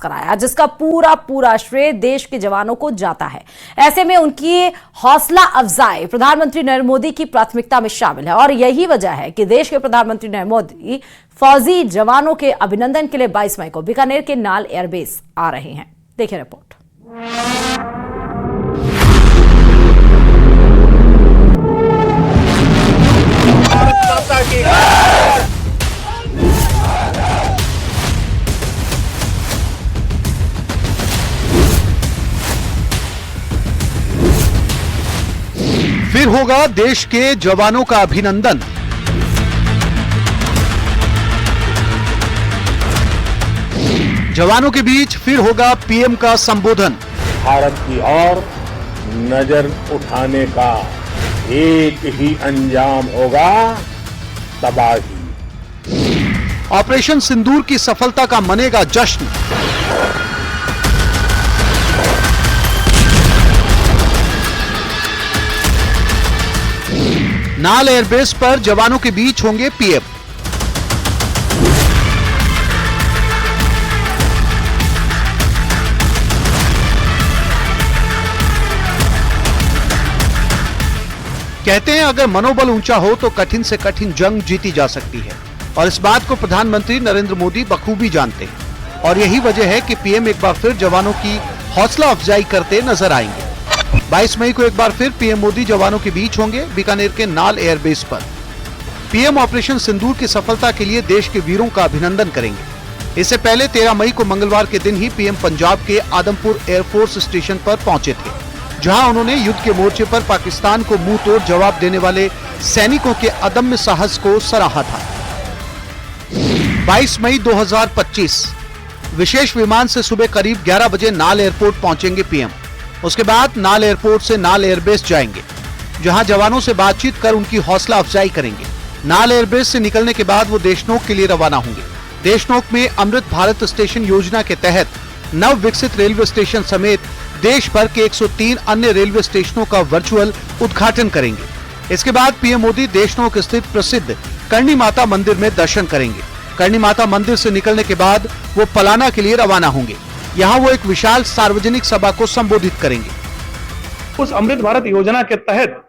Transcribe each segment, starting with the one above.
कराया, जिसका पूरा श्रेय देश के जवानों को जाता है। ऐसे में उनकी हौसला अफजाई प्रधानमंत्री नरेंद्र मोदी की प्राथमिकता में शामिल है और यही वजह है कि देश के प्रधानमंत्री नरेंद्र मोदी फौजी जवानों के अभिनंदन के लिए 22 मई को बीकानेर के नाल एयरबेस आ रहे हैं। देखिए रिपोर्ट। फिर होगा देश के जवानों का अभिनंदन। जवानों के बीच फिर होगा पीएम का संबोधन। भारत की ओर नजर उठाने का एक ही अंजाम होगा, तबाही। ऑपरेशन सिंदूर की सफलता का मनेगा जश्न। नाल एयरबेस पर जवानों के बीच होंगे पीएम। कहते हैं अगर मनोबल ऊंचा हो तो कठिन से कठिन जंग जीती जा सकती है और इस बात को प्रधानमंत्री नरेंद्र मोदी बखूबी जानते हैं और यही वजह है कि पीएम एक बार फिर जवानों की हौसला अफजाई करते नजर आएंगे। 22 मई को एक बार फिर पीएम मोदी जवानों के बीच होंगे बीकानेर के नाल एयरबेस पर। पीएम ऑपरेशन सिंदूर की सफलता के लिए देश के वीरों का अभिनंदन करेंगे। इससे पहले 13 मई को मंगलवार के दिन ही पीएम पंजाब के आदमपुर एयरफोर्स स्टेशन पर पहुंचे थे, जहां उन्होंने युद्ध के मोर्चे पर पाकिस्तान को मुंह तोड़ जवाब देने वाले सैनिकों के अदम्य साहस को सराहा था। 22 मई 2025 विशेष विमान से सुबह करीब 11 बजे नाल एयरपोर्ट पहुंचेंगे पीएम। उसके बाद नाल एयरपोर्ट से नाल एयरबेस जाएंगे, जहां जवानों से बातचीत कर उनकी हौसला अफजाई करेंगे। नाल एयरबेस से निकलने के बाद वो देशनोक के लिए रवाना होंगे। देशनोक में अमृत भारत स्टेशन योजना के तहत नव विकसित रेलवे स्टेशन समेत देश भर के 103 अन्य रेलवे स्टेशनों का वर्चुअल उद्घाटन करेंगे। इसके बाद पीएम मोदी देशनोक स्थित प्रसिद्ध करणी माता मंदिर में दर्शन करेंगे। करणी माता मंदिर से निकलने के बाद वो पलाना के लिए रवाना होंगे। यहाँ वो एक विशाल सार्वजनिक सभा को संबोधित करेंगे। उस अमृत भारत योजना के तहत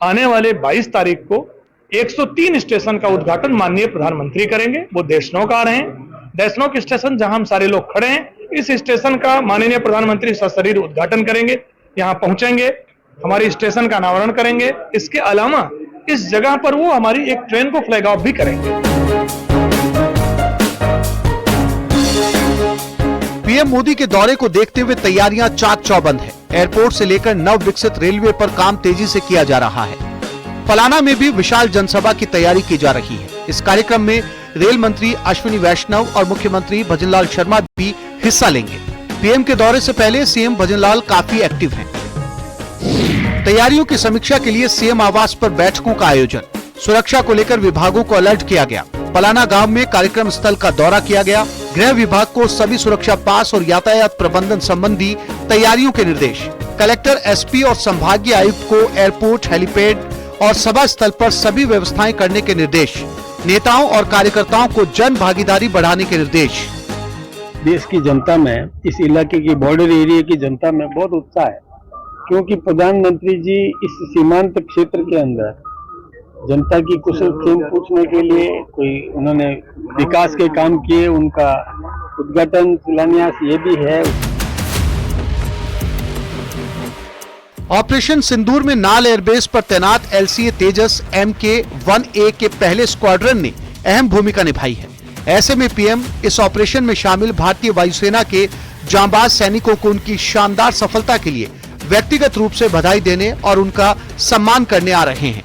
आने वाले 22 तारीख को 103 स्टेशन का उद्घाटन माननीय प्रधानमंत्री करेंगे। वो देशनोक आ रहे हैं। देशनोक स्टेशन जहां हम सारे लोग खड़े हैं, इस स्टेशन का माननीय प्रधानमंत्री सशरीर उद्घाटन करेंगे। यहाँ पहुंचेंगे, हमारी स्टेशन का अनावरण करेंगे। इसके अलावा इस जगह पर वो हमारी एक ट्रेन को फ्लैग ऑफ भी करेंगे। पीएम मोदी के दौरे को देखते हुए तैयारियां चाक चौबंद है। एयरपोर्ट से लेकर नव विकसित रेलवे पर काम तेजी से किया जा रहा है। पलाना में भी विशाल जनसभा की तैयारी की जा रही है। इस कार्यक्रम में रेल मंत्री अश्विनी वैष्णव और मुख्यमंत्री भजनलाल शर्मा भी हिस्सा लेंगे। पीएम के दौरे से पहले सीएम भजनलाल काफी एक्टिव हैं। तैयारियों की समीक्षा के लिए सीएम आवास पर बैठकों का आयोजन। सुरक्षा को लेकर विभागों को अलर्ट किया गया। पलाना गांव में कार्यक्रम स्थल का दौरा किया गया। गृह विभाग को सभी सुरक्षा पास और यातायात प्रबंधन संबंधी तैयारियों के निर्देश। कलेक्टर, एसपी और संभागीय आयुक्त को एयरपोर्ट, हेलीपैड और सभा स्थल पर सभी व्यवस्थाएं करने के निर्देश। नेताओं और कार्यकर्ताओं को जन भागीदारी बढ़ाने के निर्देश। देश की जनता में, इस इलाके की बॉर्डर एरिया की जनता में बहुत उत्साह है, क्योंकि प्रधानमंत्री जी इस सीमांत क्षेत्र के अंदर जनता की कुशल क्षेम पूछने के लिए कोई उन्होंने विकास के काम किए, उनका उद्घाटन शिलान्यास ये भी है। ऑपरेशन सिंदूर में नाल एयरबेस पर तैनात एलसीए तेजस MK-1A के पहले स्क्वाड्रन ने अहम भूमिका निभाई है। ऐसे में पीएम इस ऑपरेशन में शामिल भारतीय वायुसेना के जांबाज सैनिकों को उनकी शानदार सफलता के लिए व्यक्तिगत रूप से बधाई देने और उनका सम्मान करने आ रहे हैं।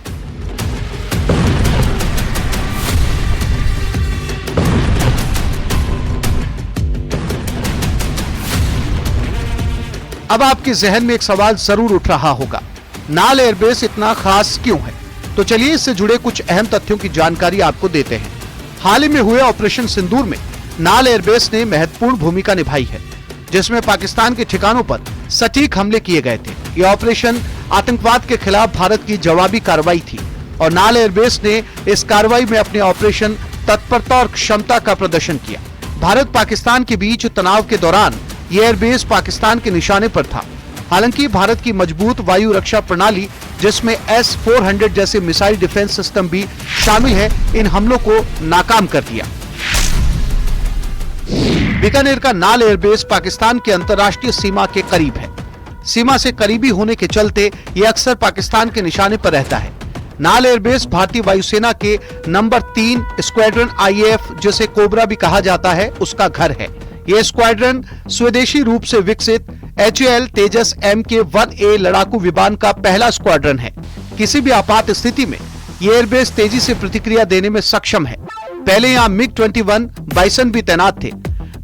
अब आपके जहन में एक सवाल जरूर उठ रहा होगा, नाल एयरबेस इतना खास क्यों है? तो चलिए इससे जुड़े कुछ अहम तथ्यों की जानकारी आपको देते हैं। हाल ही में हुए ऑपरेशन सिंदूर में नाल एयरबेस ने महत्वपूर्ण भूमिका निभाई है, जिसमें पाकिस्तान के ठिकानों पर सटीक हमले किए गए थे। यह ऑपरेशन आतंकवाद के खिलाफ भारत की जवाबी कार्रवाई थी और नाल एयरबेस ने इस कार्रवाई में अपने ऑपरेशन तत्परता और क्षमता का प्रदर्शन किया। भारत पाकिस्तान के बीच तनाव के दौरान ये एयरबेस पाकिस्तान के निशाने पर था। हालांकि भारत की मजबूत वायु रक्षा प्रणाली, जिसमें S-400 जैसे मिसाइल डिफेंस सिस्टम भी शामिल है, इन हमलों को नाकाम कर दिया। बीकानेर का नाल एयरबेस पाकिस्तान के अंतर्राष्ट्रीय सीमा के करीब है। सीमा से करीबी होने के चलते ये अक्सर पाकिस्तान के निशाने पर रहता है। नाल एयरबेस भारतीय वायुसेना के नंबर 3 स्क्वाड्रन IAF, जिसे कोबरा भी कहा जाता है, उसका घर है। यह स्क्वाड्रन स्वदेशी रूप से विकसित HAL तेजस Mk-1A लड़ाकू विमान का पहला स्क्वाड्रन है। किसी भी आपात स्थिति में यह एयरबेस तेजी से प्रतिक्रिया देने में सक्षम है। पहले यहाँ MiG-21 बाइसन भी तैनात थे।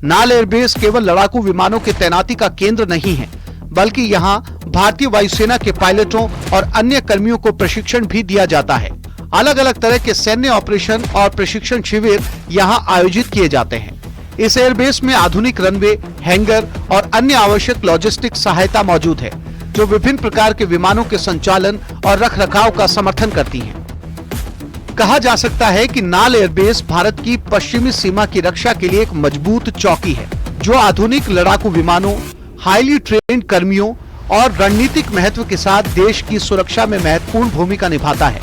नाल एयरबेस केवल लड़ाकू विमानों की तैनाती का केंद्र नहीं है, बल्कि यहाँ भारतीय वायुसेना के पायलटों और अन्य कर्मियों को प्रशिक्षण भी दिया जाता है। अलग अलग तरह के सैन्य ऑपरेशन और प्रशिक्षण शिविर यहाँ आयोजित किए जाते हैं। इस एयरबेस में आधुनिक रनवे, हैंगर और अन्य आवश्यक लॉजिस्टिक सहायता मौजूद है, जो विभिन्न प्रकार के विमानों के संचालन और रखरखाव का समर्थन करती हैं। कहा जा सकता है कि नाल एयरबेस भारत की पश्चिमी सीमा की रक्षा के लिए एक मजबूत चौकी है, जो आधुनिक लड़ाकू विमानों, हाईली ट्रेन्ड कर्मियों और रणनीतिक महत्व के साथ देश की सुरक्षा में महत्वपूर्ण भूमिका निभाता है।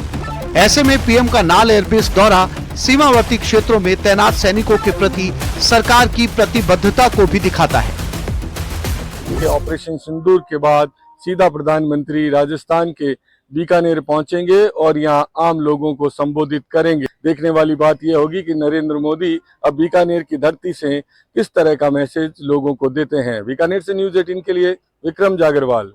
ऐसे में पीएम का नाल एयरबेस दौरा सीमावर्ती क्षेत्रों में तैनात सैनिकों के प्रति सरकार की प्रतिबद्धता को भी दिखाता है। ऑपरेशन सिंदूर के बाद सीधा प्रधानमंत्री राजस्थान के बीकानेर पहुंचेंगे और यहां आम लोगों को संबोधित करेंगे। देखने वाली बात यह होगी कि नरेंद्र मोदी अब बीकानेर की धरती से किस तरह का मैसेज लोगों को देते हैं। बीकानेर से न्यूज़ 18 के लिए विक्रम जागरवाल।